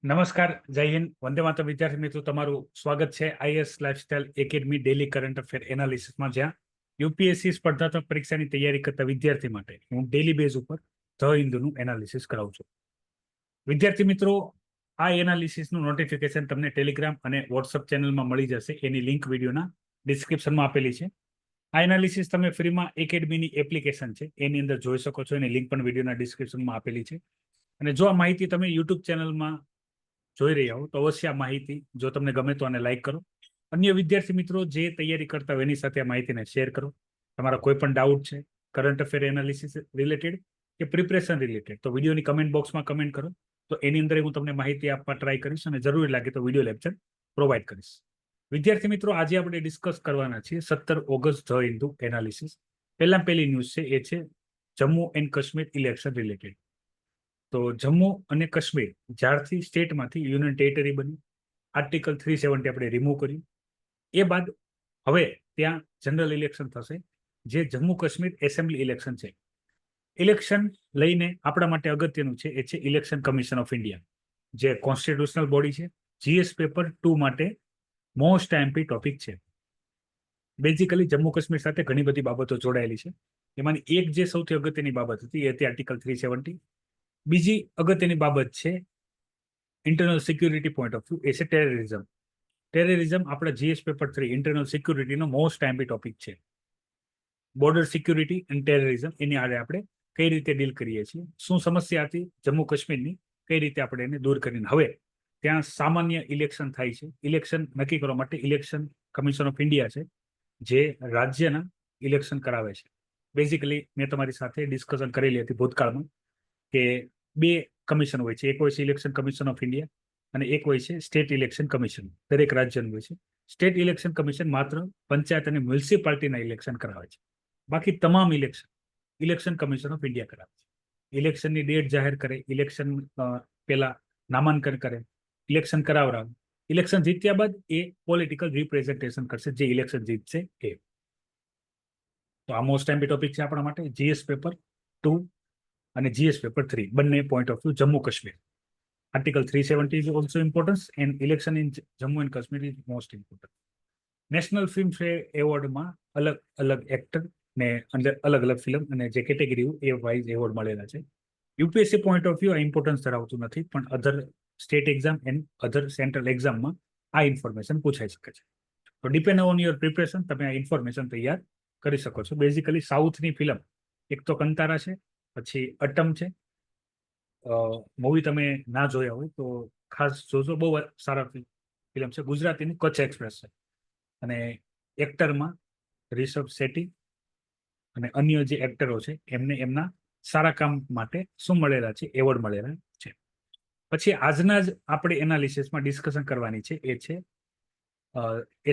નમસ્કાર, જય હિન્દ, વંદે માતરમ વિદ્યાર્થી મિત્રો, તમારું સ્વાગત છે IS lifestyle academy daily current affair એનાલિસિસમાં, જ્યાં યુપીએસસી સ્પર્ધાત્મક પરીક્ષાની તૈયારી કરતા વિદ્યાર્થી માટે હું ડેલી બેઝ ઉપર ધ હિન્દુનું એનાલિસિસ કરાવું છું. વિદ્યાર્થી મિત્રો, આ એનાલિસિસનું નોટિફિકેશન તમને ટેલિગ્રામ અને વોટ્સઅપ ચેનલમાં મળી જશે. એની લિંક વિડીયોના ડિસ્ક્રિપ્શનમાં આપેલી છે. આ એનાલિસિસ તમે ફ્રીમાં એકેડમીની એપ્લિકેશન છે એની અંદર જોઈ શકો છો. એની લિંક પણ વિડીયોના ડિસ્ક્રિપ્શનમાં આપેલી છે. અને જો આ માહિતી તમે યુટ્યુબ ચેનલમાં જોઈ રહ્યા હો તો અવશ્ય આ માહિતી જો તમને ગમે તો આને લાઈક કરો. અન્ય વિદ્યાર્થી મિત્રો જે તૈયારી કરતા હોય એની સાથે આ માહિતીને શેર કરો. તમારા કોઈ પણ ડાઉટ છે કરંટ અફેર એનાલિસિસ રિલેટેડ કે પ્રિપરેશન રિલેટેડ, તો વિડીયોની કમેન્ટ બોક્સમાં કમેન્ટ કરો. તો એની અંદર હું તમને માહિતી આપવા ટ્રાય કરીશ અને જરૂરી લાગે તો વિડીયો લેક્ચર પ્રોવાઈડ કરીશ. વિદ્યાર્થી મિત્રો, આજે આપણે ડિસ્કસ કરવાના છીએ 17 ઓગસ્ટ ધ હિન્દુ એનાલિસિસ. પહેલી ન્યૂઝ છે એ છે Jammu and Kashmir election related. તો જમ્મુ અને કાશ્મીર જ્યારથી સ્ટેટમાંથી યુનિયન ટેરિટરી બની, આર્ટિકલ 370 આપણે રિમૂવ કર્યું, એ બાદ હવે ત્યાં જનરલ ઇલેક્શન થશે, જે જમ્મુ કાશ્મીર એસેમ્બલી ઇલેક્શન છે. ઇલેક્શન લઈને આપણા માટે અગત્યનું છે એ છે ઇલેક્શન કમિશન ઓફ ઇન્ડિયા, જે કોન્સ્ટિટ્યુશનલ બોડી છે. જીએસ પેપર 2 માટે મોસ્ટ આઈએમપી ટોપિક છે. બેઝિકલી જમ્મુ કાશ્મીર સાથે ઘણી બધી બાબતો જોડાયેલી છે. એમાંની એક જે સૌથી અગત્યની બાબત હતી એ હતી આર્ટિકલ 370. બીજી અગત્યની બાબત છે internal security point of view, એ છે ટેરરિઝમ. ટેરરિઝમ આપણા જીએસ પેપર 3 ઇન્ટરનલ સિક્યુરિટીનો મોસ્ટ આઈએમપી ટોપિક છે. બોર્ડર સિક્યુરિટી અને ટેરરિઝમ એની આડે આપણે કઈ રીતે ડીલ કરીએ છીએ, શું સમસ્યા હતી જમ્મુ કાશ્મીરની, કઈ રીતે આપણે એને દૂર કરીને હવે ત્યાં સામાન્ય ઇલેક્શન થાય છે. ઇલેક્શન નક્કી કરવા માટે ઇલેક્શન કમિશન ઓફ ઇન્ડિયા છે જે રાજ્યના ઇલેક્શન કરાવે છે. બેઝિકલી મેં તમારી સાથે ડિસ્કશન કરેલી હતી ભૂતકાળમાં કે બે કમિશન હોય છે. એક હોય છે ઇલેક્શન કમિશન ઓફ ઇન્ડિયા અને એક હોય છે સ્ટેટ ઇલેક્શન કમિશન. દરેક રાજ્યનું હોય છે. સ્ટેટ ઇલેક્શન કમિશન માત્ર પંચાયત અને મ્યુનિસિપાલિટીના ઇલેક્શન કરાવે છે. બાકી તમામ ઇલેક્શન કમિશન ઓફ ઇન્ડિયા કરાવે છે. ઇલેક્શનની ડેટ જાહેર કરે, ઇલેક્શન પહેલા નામાંકન કરે, ઇલેક્શન કરાવરાવે, ઇલેક્શન જીત્યા બાદ એ પોલિટિકલ રિપ્રેઝન્ટેશન કરશે જે ઇલેક્શન જીતશે એ. તો આ મોસ્ટ ટાઈમ ટોપિક છે આપણા માટે. જીએસ પેપર 2 અને જીએસ પેપર 3 બંને point of view Jammu Kashmir. Article 370 is also important and election in Jammu and Kashmir is most important. National film fare એવોર્ડમાં અલગ અલગ એક્ટર ને અંદર અલગ અલગ ફિલ્મ અને જે કેટેગરી એ વાઇઝ એવોર્ડ મળેલા છે. યુપીએસસી પોઈન્ટ ઓફ વ્યૂ આ ઇમ્પોર્ટન્સ ધરાવતું નથી, પણ other state exam and other central એક્ઝામમાં આ ઇન્ફોર્મેશન પૂછાઈ શકે છે. તો ડિપેન્ડ ઓન યોર પ્રિપરેશન તમે આ ઇન્ફોર્મેશન તૈયાર કરી શકો છો. બેઝિકલી સાઉથની ફિલ્મ એક તો કંતારા છે, પછી અટમ છે. મૂવી તમે ના જોયા હોય તો ખાસ જોજો, બહુ સારા ફિલ્મ છે. ગુજરાતીની કચ્છ એક્સપ્રેસ છે અને એક્ટરમાં રિષભ શેટ્ટી અને અન્ય જે એક્ટરો છે એમને એમના સારા કામ માટે શું મળેલા છે, એવોર્ડ મળેલા છે. પછી આજના જ આપણે એનાલિસિસમાં ડિસ્કશન કરવાની છે એ છે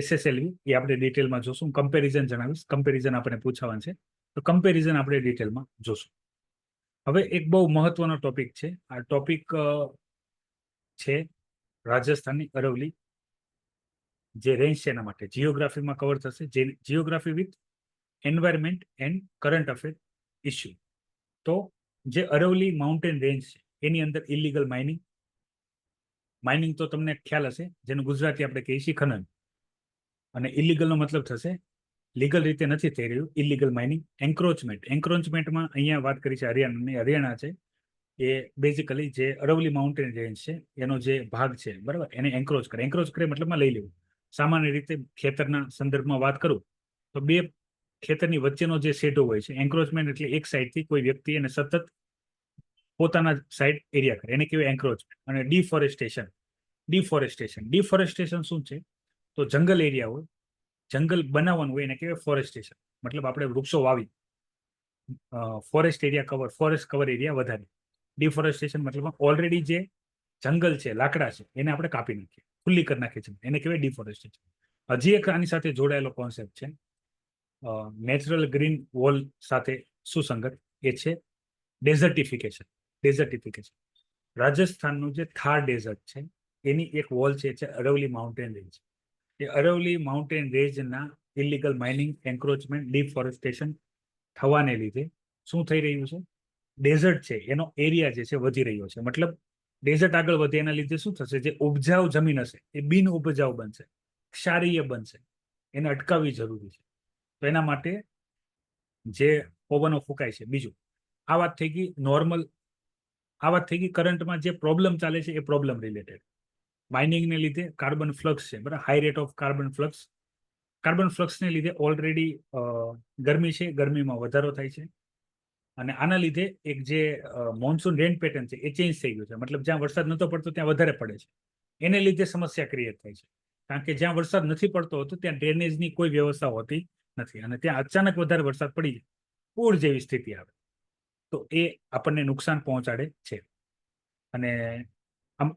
એસએસએલવી. એ આપણે ડિટેલમાં જોશું. કમ્પેરિઝન જણાવીશ, કમ્પેરિઝન આપણે પૂછવાનું છે તો કમ્પેરિઝન આપણે ડિટેલમાં જોશું. હવે એક બહુ મહત્વનો ટોપિક છે. આ ટોપિક છે રાજસ્થાનની અરવલી જે રેન્જ છે એના માટે જીઓગ્રાફીમાં કવર થશે. જે geography with environment end current affair issue. તો જે અરવલી માઉન્ટેન રેન્જ છે એની અંદર ઇલીગલ માઇનિંગ તો તમને ખ્યાલ હશે, જેનું ગુજરાતી આપણે કહીએ છીએ ખનન. અને ઇલીગલનો મતલબ થશે લીગલ રીતે નથી થઈ રહ્યું, ઇલીગલ માઇનિંગ. એન્ક્રોચમેન્ટમાં અહીંયા વાત કરી છે હરિયાણા છે એ બેઝિકલી જે અરવલી માઉન્ટેન રેન્જ છે એનો જે ભાગ છે, બરાબર, એને એન્ક્રોચ કરે મતલબમાં લઈ લેવું. સામાન્ય રીતે ખેતરના સંદર્ભમાં વાત કરું તો બે ખેતરની વચ્ચેનો જે શેડો હોય છે, એન્ક્રોચમેન્ટ એટલે એક સાઈડથી કોઈ વ્યક્તિ એને સતત પોતાના સાઈડ એરિયા કરે, એને કહેવાય એન્ક્રોચમેન્ટ. અને ડિફોરેસ્ટેશન શું છે? તો જંગલ એરિયા હોય, જંગલ બનાવવાનું હોય એને કહેવાય ફોરેસ્ટેશન. મતલબ આપણે વૃક્ષો વાવી ફોરેસ્ટ કવર એરિયા વધારે. ડિફોરેસ્ટેશન મતલબ ઓલરેડી જે જંગલ છે, લાકડા છે, એને આપણે કાપી નાખીએ, ખુલ્લી કરી નાખીએ છીએ, એને કહેવાય ડિફોરેસ્ટેશન. હજી એક આની સાથે જોડાયેલો કોન્સેપ્ટ છે નેચરલ ગ્રીન વોલ સાથે સુસંગત, એ છે ડેઝર્ટિફિકેશન. રાજસ્થાનનું જે થાર ડેઝર્ટ છે એની એક વોલ છે અરવલી માઉન્ટેન રેન્જ. એ અરવલી માઉન્ટેન રેન્જના ઇલીગલ માઇનિંગ, એન્ક્રોચમેન્ટ, ડિફોરેસ્ટેશન થવાને લીધે શું થઈ રહ્યું છે? ડેઝર્ટ છે એનો એરિયા જે છે વધી રહ્યો છે. મતલબ ડેઝર્ટ આગળ વધે એના લીધે શું થશે? જે ઉપજાઉ જમીન હશે એ બિન ઉપજાઉ બનશે, ક્ષારીય બનશે. એને અટકાવવી જરૂરી છે. તો એના માટે જે પવનો ફૂંકાય છે. બીજું, આ વાત થઈ ગઈ નોર્મલ, આ વાત થઈ ગઈ કરંટમાં જે પ્રોબ્લેમ ચાલે છે એ પ્રોબ્લેમ રિલેટેડ. માઇનિંગને લીધે કાર્બન ફ્લક્સ છે, બરાબર, high rate of carbon flux. Carbon ફ્લક્સને લીધે ઓલરેડી ગરમી છે, ગરમીમાં વધારો થાય છે. અને આના લીધે એક જે મોન્સૂન રેન પેટર્ન છે એ ચેન્જ થઈ ગયું છે. મતલબ જ્યાં વરસાદ નતો પડતો ત્યાં વધારે પડે છે. એને લીધે સમસ્યા ક્રિએટ થાય છે. કારણ કે જ્યાં વરસાદ નથી પડતો હોતો ત્યાં ડ્રેનેજની કોઈ વ્યવસ્થા હોતી નથી, અને ત્યાં અચાનક વધારે વરસાદ પડી જાય, પૂર જેવી સ્થિતિ આવે, તો એ આપણને નુકસાન પહોંચાડે છે. અને આમ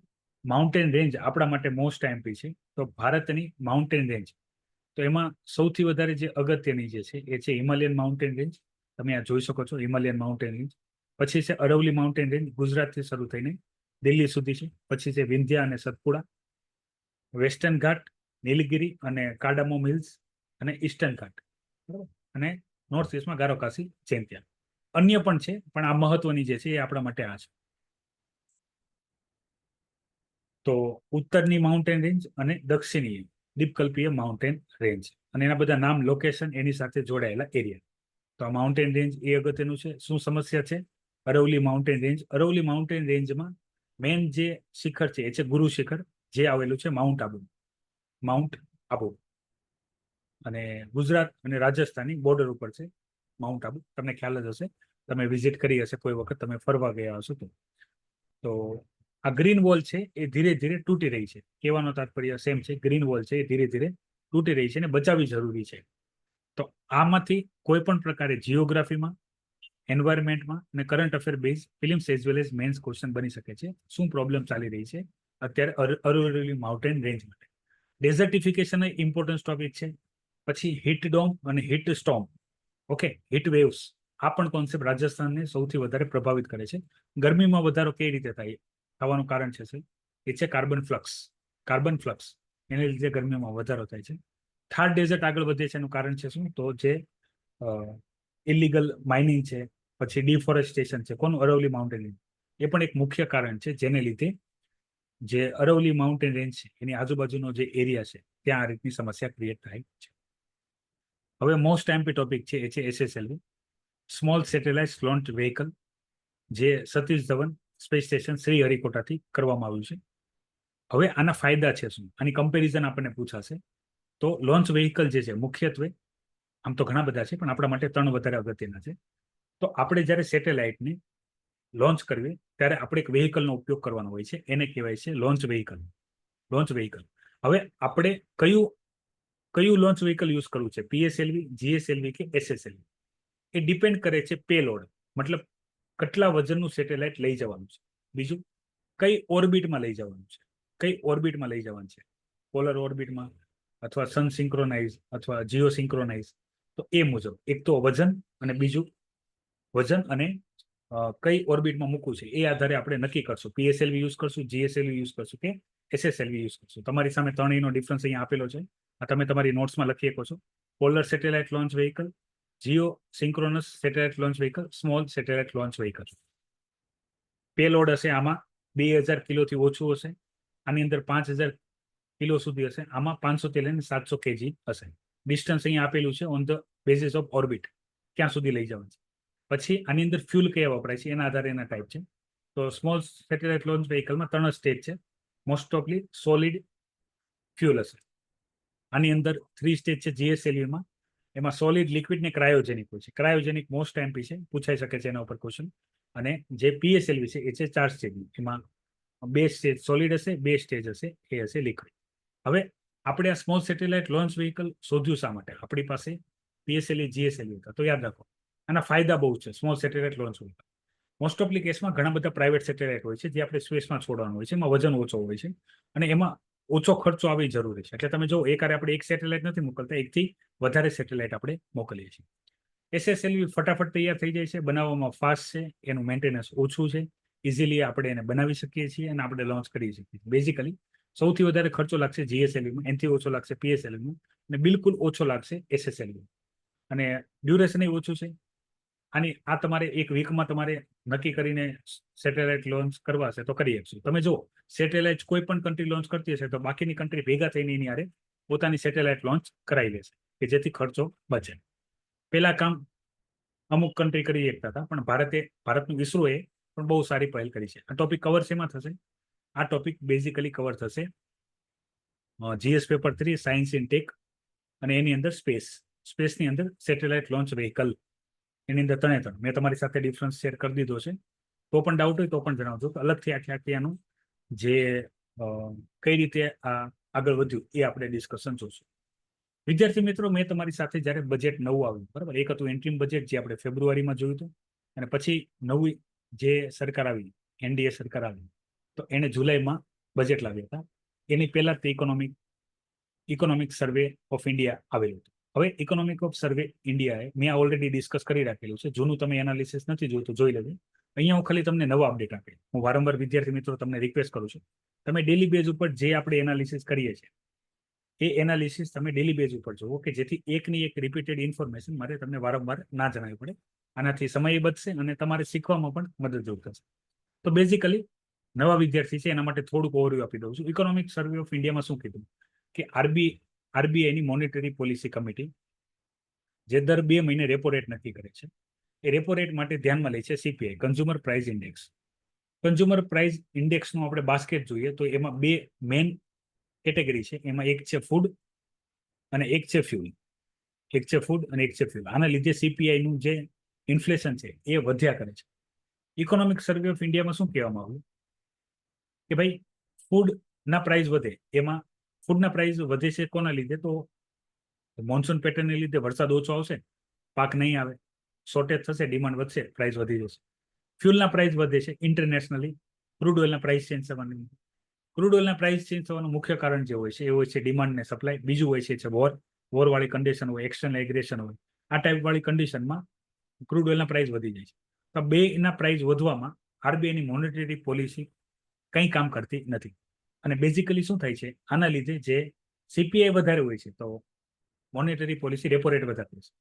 માઉન્ટેન રેન્જ આપણા માટે મોસ્ટ એમ્પી છે. તો ભારતની માઉન્ટેન રેન્જ, તો એમાં સૌથી વધારે જે અગત્યની જે છે એ છે હિમાલયન માઉન્ટેન રેન્જ. તમે આ જોઈ શકો છો, હિમાલયન માઉન્ટેન રેન્જ. પછી છે અરવલી માઉન્ટેન રેન્જ, ગુજરાતથી શરૂ થઈને દિલ્હી સુધી છે. પછી છે વિંધ્યા અને સતપુડા, વેસ્ટર્ન ઘાટ, નીલગિરી અને કાર્ડામોમ હિલ્સ, અને ઈસ્ટર્ન ઘાટ, બરાબર. અને નોર્થ ઇસ્ટમાં ગારોકાસી, ચેન્ત્યા. અન્ય પણ છે, પણ આ મહત્વની જે છે એ આપણા માટે આ છે. તો ઉત્તરની માઉન્ટેન રેન્જ અને દક્ષિણીય દ્વીપકલ્પીય માઉન્ટેન રેન્જ, અને એના બધા નામ, લોકેશન, એની સાથે જોડાયેલા એરિયા. તો આ માઉન્ટેન રેન્જ એ અગત્યનું છે. શું સમસ્યા છે? Aravalli mountain range. Aravalli mountain રેન્જમાં મેન જે શિખર છે એ છે ગુરુ શિખર, જે આવેલું છે માઉન્ટ આબુ. માઉન્ટ આબુ અને ગુજરાત અને રાજસ્થાનની બોર્ડર ઉપર છે માઉન્ટ આબુ. તમને ખ્યાલ જ હશે, તમે વિઝિટ કરી હશે કોઈ વખત, તમે ફરવા ગયા હશો તો આ ગ્રીન વોલ છે એ ધીરે ધીરે તૂટી રહી છે. કહેવાનો તાત્પર્ય સેમ છે, ગ્રીન વોલ છે એ ધીરે ધીરે તૂટી રહી છે અને બચાવવી જરૂરી છે. તો આમાંથી કોઈ પણ પ્રકારે જીઓગ્રાફીમાં, એન્વાયરમેન્ટમાં અને current affair base prelims as well as mains question બની શકે છે. શું પ્રોબ્લેમ ચાલી રહી છે અત્યારે અરવલ્લી માઉન્ટેન રેન્જ માટે? ડેઝર્ટિફિકેશન એ ઇમ્પોર્ટન્ટ ટોપિક છે. પછી હીટ ડોમ અને heat storm, okay, heat waves, આ પણ કોન્સેપ્ટ રાજસ્થાનને સૌથી વધારે પ્રભાવિત કરે છે. ગરમીમાં વધારો કઈ રીતે થાય? થવાનું કારણ છે એ છે કાર્બન ફ્લક્સ. કાર્બન ફ્લક્સ એને લીધે ગરમીમાં વધારો થાય છે. થાર ડેઝર્ટ આગળ વધે છે એનું કારણ છે શું? તો જે ઇલીગલ માઇનિંગ છે, પછી ડિફોરેસ્ટેશન છે. કોનું? Aravalli mountain range. એ પણ એક મુખ્ય કારણ છે જેને લીધે જે અરવલી માઉન્ટેન રેન્જ છે એની આજુબાજુનો જે એરિયા છે ત્યાં આ રીતની સમસ્યા ક્રિએટ થાય છે. હવે મોસ્ટ એમ્પી ટોપિક છે એ છે SSLV, small satellite launch vehicle, જે સતીશ ધવન સ્પેસ સ્ટેશન શ્રીહરિકોટાથી કરવામાં આવ્યું છે. હવે આના ફાયદા છે શું? આની કમ્પેરિઝન આપણને પૂછાશે. તો લોન્ચ વ્હીકલ જે છે મુખ્યત્વે, આમ તો ઘણા બધા છે પણ આપણા માટે 3 વધારે અગત્યના છે. તો આપણે જ્યારે સેટેલાઇટને લોન્ચ કરવી ત્યારે આપણે એક વ્હીકલનો ઉપયોગ કરવાનો હોય છે, એને કહેવાય છે લોન્ચ વ્હીકલ. Launch vehicle. હવે આપણે કયું લોન્ચ વ્હીકલ યુઝ કરવું છે? PSLV, GSLV કે SSLV? એ ડિપેન્ડ કરે છે પેલોડ, મતલબ કેટલા વજનનું સેટેલાઇટ લઈ જવાનું છે. બીજું, કઈ ઓર્બિટમાં લઈ જવાનું છે. કઈ ઓર્બિટમાં લઈ જવાનું છે? પોલર ઓર્બિટમાં, અથવા સન સિંક્રોનાઇઝ, અથવા જીઓ સિંક્રોનાઇઝ. તો એ મુજબ એક તો વજન, અને બીજું વજન અને કઈ ઓર્બિટમાં મૂકવું છે એ આધારે આપણે નક્કી કરશું. PSLV યુઝ કરશું, GSLV યુઝ કરશું કે SSLV યુઝ કરશું. તમારી સામે ત્રણેયનો ડિફરન્સ અહીંયા આપેલો છે, આ તમે તમારી નોટ્સમાં લખી શકો છો. Polar satellite launch vehicle, Jio synchronous satellite launch vehicle, small satellite launch vehicle. Payload હશે આમાં 2000 કિલોથી ઓછું હશે, આની અંદર 5000 કિલો સુધી હશે, આમાં 500 થી લઈને 700 kg હશે. ડિસ્ટન્સ અહીંયા આપેલું છે on the basis of orbit, ક્યાં સુધી લઈ જવાનું છે. પછી આની અંદર ફ્યુલ કયા વપરાય છે એના આધારે એના ટાઈપ છે. તો સ્મોલ સેટેલાઇટ લોન્ચ વ્હીકલમાં 3 સ્ટેજ છે. મોસ્ટ ઓફલી સોલિડ ફ્યુલ હશે. આની અંદર 3 સ્ટેજ છે GSLVમાં, એમાં સોલિડ, લિક્વિડ ને ક્રાયોજેનિક હોય છે. ક્રાયોજેનિક મોસ્ટ એમ્પી છે, પૂછાઈ શકે છે એના ઉપર ક્વેશ્ચન. અને જે PSLV છે એ છે 4 સ્ટેજની, એમાં 2 સ્ટેજ સોલિડ હશે, 2 સ્ટેજ હશે એ હશે લિક્વિડ. હવે આપણે આ સ્મોલ સેટેલાઇટ લોન્ચ વ્હીકલ શોધ્યું શા માટે? આપણી પાસે PSLV, GSLV હતા, તો યાદ રાખો આના ફાયદા બહુ છે. Small satellite launch vehicle most ઓફલી કેસમાં ઘણા બધા પ્રાઇવેટ સેટેલાઇટ હોય છે જે આપણે સ્પેસમાં છોડવાનું હોય છે, એમાં વજન ઓછો હોય છે અને એમાં ઓછો ખર્ચો આવી જરૂરી છે. એટલે તમે જો એકારે આપણે એક સેટેલાઇટ નથી મોકલતા, એકથી વધારે સેટેલાઇટ આપણે મોકલીએ છીએ. SSLV ફટાફટ તૈયાર થઈ જાય છે, બનાવવામાં ફાસ્ટ છે, એનું મેન્ટેનન્સ ઓછું છે, ઇઝીલી આપણે એને બનાવી શકીએ છીએ અને આપણે લોન્ચ કરી શકીએ છીએ. બેઝિકલી સૌથી વધારે ખર્ચો લાગશે GSLVમાં, એનાથી ઓછો લાગશે PSLVમાં, અને બિલકુલ ઓછો લાગશે SSLV. અને ડ્યુરેશન ઓછું છે. આની આ તમારે એક વીકમાં તમારે નક્કી કરીને સેટેલાઇટ લોન્ચ કરવા છે તો કરી શકશું. તમે જુઓ, સેટેલાઇટ કોઈ પણ કન્ટ્રી લોન્ચ કરતી હશે તો બાકીની કન્ટ્રી ભેગા થઈને એની હારે પોતાની સેટેલાઇટ લોન્ચ કરાવી લેશે કે જેથી ખર્ચો બચે. પેલા કામ અમુક કન્ટ્રી કરી શકતા હતા, પણ ભારતનું ઇસરોએ પણ બહુ સારી પહેલ કરી છે. આ ટોપિક કવર શેમાં થશે? આ ટોપિક બેઝિકલી કવર થશે GS paper 3 science in tech, અને એની અંદર સ્પેસની અંદર સેટેલાઇટ લોન્ચ વ્હીકલ, એની અંદર ત્રણે મેં તમારી સાથે ડિફરન્સ શેર કરી દીધો છે. તો પણ ડાઉટ હોય તો પણ જણાવજો. અલગથી આખી આનું જે કઈ રીતે આ આગળ વધ્યું એ આપણે ડિસ્કશન જોશું. વિદ્યાર્થી મિત્રો, મેં તમારી સાથે જ્યારે બજેટ નવું આવ્યું, બરાબર, એક હતું એન્ટ્રીમ બજેટ જે આપણે ફેબ્રુઆરીમાં જોયું હતું, અને પછી નવી જે સરકાર આવી, NDA સરકાર આવી, તો એને જુલાઈમાં બજેટ લાવ્યા હતા. એની પહેલા તે ઇકોનોમિક સર્વે ઓફ ઇન્ડિયા આવેલું હતું. હવે ઇકોનોમિક ઓફ સર્વે ઇન્ડિયાએ મેં ઓલરેડી ડિસ્કસ કરી રાખેલું છે. જૂનું તમે એનાલિસિસ નથી જોયું તો જોઈ લેજો. અહીંયા હું ખાલી તમને નવા અપડેટ આપે. હું વારંવાર વિદ્યાર્થી મિત્રો તમને રિક્વેસ્ટ કરું છું, તમે ડેલી બેઝ ઉપર જે આપણે એનાલિસિસ કરીએ છીએ એ એનાલિસિસ તમે ડેલી બેઝ ઉપર જોવો, કે જેથી એકની એક રિપીટેડ ઇન્ફોર્મેશન મારે તમને વારંવાર ના જણાવવી પડે. આનાથી સમય બચશે અને તમારે શીખવામાં પણ મદદરૂપ થશે. તો બેઝિકલી નવા વિદ્યાર્થી છે એના માટે થોડુંક ઓવરવ્યુ આપી દઉં છું. ઇકોનોમિક સર્વે ઓફ ઇન્ડિયામાં શું કીધું કે RBIની મોનેટરી પોલિસી કમિટી જે દર 2 મહિને રેપો રેટ નક્કી કરે છે, એ રેપો રેટ માટે ધ્યાનમાં લે છે CPI, consumer price index. Consumer price ઇન્ડેક્સનું આપણે બાસ્કેટ જોઈએ તો એમાં 2 મેઇન કેટેગરી છે. એમાં એક છે ફૂડ અને એક છે ફ્યુલ. આના લીધે CPI નું જે ઇન્ફ્લેશન છે એ વધ્યા કરે છે. ઇકોનોમિક સર્વે ઓફ ઇન્ડિયામાં શું કહેવામાં આવ્યું કે ભાઈ ફૂડના પ્રાઇસ વધે, એમાં ફૂડના પ્રાઇસ વધે છે કોના લીધે? તો મોન્સૂન પેટર્નને લીધે વરસાદ ઓછો આવશે, પાક નહીં આવે, શોર્ટેજ થશે, ડિમાન્ડ વધશે, પ્રાઇસ વધી જશે. ફ્યુલના પ્રાઇસ વધે છે ઇન્ટરનેશનલી, ક્રૂડ ઓઇલના પ્રાઇસ ચેન્જ થવાની. ક્રૂડ ઓઇલના પ્રાઇસ ચેન્જ થવાનું મુખ્ય કારણ જે હોય છે એ હોય છે ડિમાન્ડ ને સપ્લાય. બીજું હોય છે વોર વાળી કન્ડિશન હોય, એક્સટર્નલ એગ્રેશન હોય. આ ટાઈપ વાળી કન્ડિશનમાં ક્રૂડ ઓઇલના પ્રાઇસ વધી જાય છે. તો બેના પ્રાઇસ વધવામાં RBIની મોનેટરી પોલિસી કંઈ કામ કરતી નથી. અને બેઝિકલી શું થાય છે, આના લીધે જે CPI વધારે હોય છે તો મોનેટરી પોલિસી રેપો રેટ વધારે છે.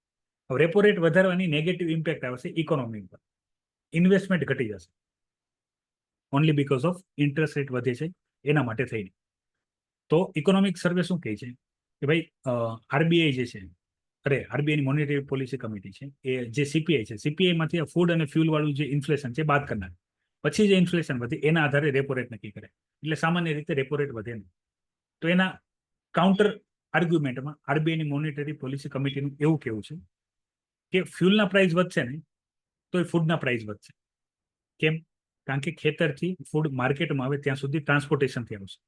હવે રેપો રેટ વધારવાની નેગેટિવ ઇમ્પેક્ટ આવશે ઇકોનોમી પર. ઇન્વેસ્ટમેન્ટ ઘટી જશે only because of interest rate વધે છે એના માટે થઈને. તો ઇકોનોમિક સર્વે શું કહે છે કે ભાઈ RBI જે છે, RBIની મોનેટરી પોલિસી કમિટી છે, એ જે CPI છે, CPI માંથી ફૂડ અને ફ્યુલ વાળું જે ઇન્ફ્લેશન છે બાદ કરનાર, પછી જે ઇન્ફ્લેશન વધે એના આધારે રેપો રેટ નક્કી કરે. એટલે સામાન્ય રીતે રેપો રેટ વધે નહીં. તો એના કાઉન્ટર આર્ગ્યુમેન્ટમાં RBIની મોનેટરી પોલિસી કમિટીનું એવું કેવું છે કે ફ્યુલના પ્રાઇસ વધશે ને તો એ ફૂડના પ્રાઇસ વધશે. કેમ? કારણ કે ખેતરથી ફૂડ માર્કેટમાં આવે ત્યાં સુધી ટ્રાન્સપોર્ટેશનથી આવશે.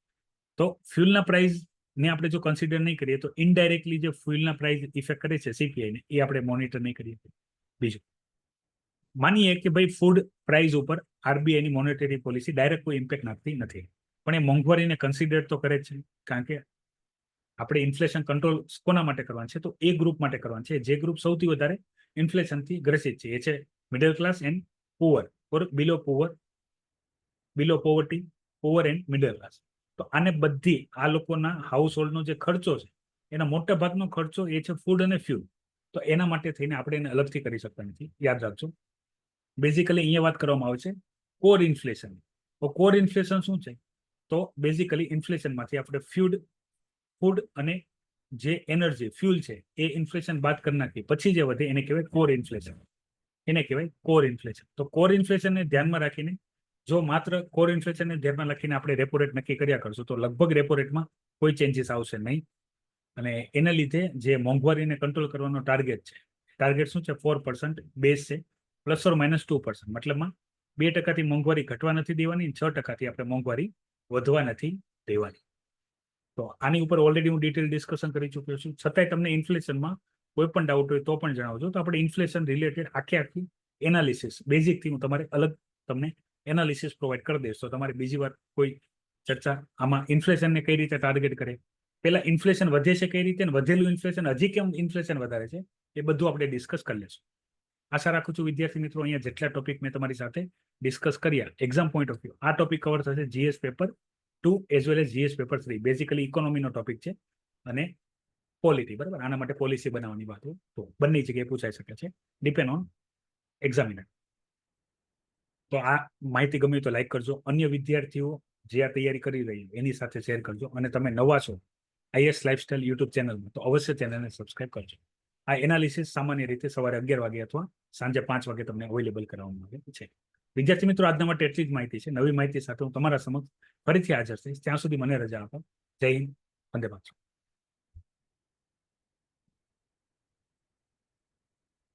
તો ફ્યુલના પ્રાઇસ ને આપણે જો કન્સિડર નહીં કરીએ તો ઇનડાયરેક્ટલી જે ફ્યુલના પ્રાઇસ ઇફેક્ટ કરે છે CPI ને, એ આપણે મોનિટર નહીં કરીએ. બીજું, માનીએ કે ભાઈ ફૂડ પ્રાઇસ ઉપર RBIની મોનેટરી પોલિસી ડાયરેક્ટ કોઈ ઇમ્પેક્ટ નાખતી નથી, પણ એ મોંઘવારીને કન્સિડર તો કરે છે. કારણ કે આપણે ઇન્ફ્લેશન કંટ્રોલ કોના માટે કરવાનું છે? તો એ ગ્રુપ માટે કરવાનું છે જે ગ્રુપ સૌથી વધારે ઇન્ફ્લેશનથી ગ્રસિત છે. એ છે middle class and poor, or below poverty, poor and middle class. તો આને બધી આ લોકોના હાઉસ હોલ્ડનો જે ખર્ચો છે એના મોટા ભાગનો ખર્ચો એ છે ફૂડ અને ફ્યુલ. તો એના માટે થઈને આપણે એને અલગથી કરી શકતા નથી, યાદ રાખજો. બેઝિકલી અહીંયા વાત કરવામાં આવે છે કોર ઇન્ફ્લેશન. તો કોર ઇન્ફ્લેશન શું છે? તો બેઝિકલી ઇન્ફ્લેશનમાંથી આપણે ફૂડ અને જે એનર્જી ફ્યુલ છે એ ઇન્ફ્લેશન બાદ કરી નાખીએ પછી જે વધે એને કહેવાય કોર ઇન્ફ્લેશન. તો કોર ઇન્ફ્લેશનને ધ્યાનમાં રાખીને, જો માત્ર કોર ઇન્ફ્લેશનને ધ્યાનમાં રાખીને આપણે રેપો રેટ નક્કી કર્યા કરશું તો લગભગ રેપો રેટમાં કોઈ ચેન્જીસ આવશે નહીં. અને એના લીધે જે મોંઘવારીને કંટ્રોલ કરવાનો ટાર્ગેટ શું છે? 4% બેઝ છે, ±2%. મતલબમાં 2%થી મોંઘવારી ઘટવા નથી દેવાની, 6%થી આપણે મોંઘવારી વધવા નથી દેવાની. તો આની ઉપર ઓલરેડી હું ડિટેલ ડિસ્કશન કરી ચૂક્યો છું. છતાંય તમને ઇન્ફ્લેશનમાં કોઈ પણ ડાઉટ હોય તો પણ જણાવજો. તો આપણે ઇન્ફ્લેશન રિલેટેડ આખી એનાલિસિસ બેઝિકથી હું તમારે અલગ તમને એનાલિસિસ પ્રોવાઈડ કરી દઈશ. તો તમારે બીજી વાર કોઈ ચર્ચા આમાં ઇન્ફ્લેશનને કઈ રીતે ટાર્ગેટ કરે, પેલા ઇન્ફ્લેશન વધે છે કઈ રીતે, વધેલું ઇન્ફ્લેશન હજી કેમ ઇન્ફ્લેશન વધારે છે, એ બધું આપણે ડિસ્કસ કરી લેશું. આશા રાખું છું વિદ્યાર્થી મિત્રો, અહીંયા જેટલા ટોપિક મેં તમારી સાથે ડિસ્કસ કર્યા એક્ઝામ પોઈન્ટ ઓફ વ્યૂ, આ ટોપિક કવર થશે GS paper 2 as well as GS paper 3. Basically ઇકોનોમીનો ટોપિક છે અને પોલિટી, બરાબર. આના માટે પોલિસી બનાવવાની વાતો તો બંને જગ્યાએ પૂછાઈ શકે છે, ડિપેન્ડ ઓન એક્ઝામિનર. તો આ માહિતી ગમી તો લાઈક કરજો. અન્ય વિદ્યાર્થીઓ જે આ તૈયારી કરી રહી એની સાથે શેર કરજો. અને તમે નવા છો IS લાઇફસ્ટાઇલ યુટ્યુબ ચેનલમાં તો અવશ્ય ચેનલને સબસ્ક્રાઇબ કરજો. આ એનાલિસિસ સામાન્ય રીતે સવારે 11 વાગે અથવા સાંજે 5 વાગે તમને અવેલેબલ કરાવવામાં આવે છે. વિદ્યાર્થી મિત્રો, આજના માટે એટલી જ માહિતી છે. નવી માહિતી સાથે હું તમારા સમક્ષ ફરીથી હાજર થઈશ. ત્યાં સુધી મને રજા આપો. જય હિન્દ. વંદે માતરમ.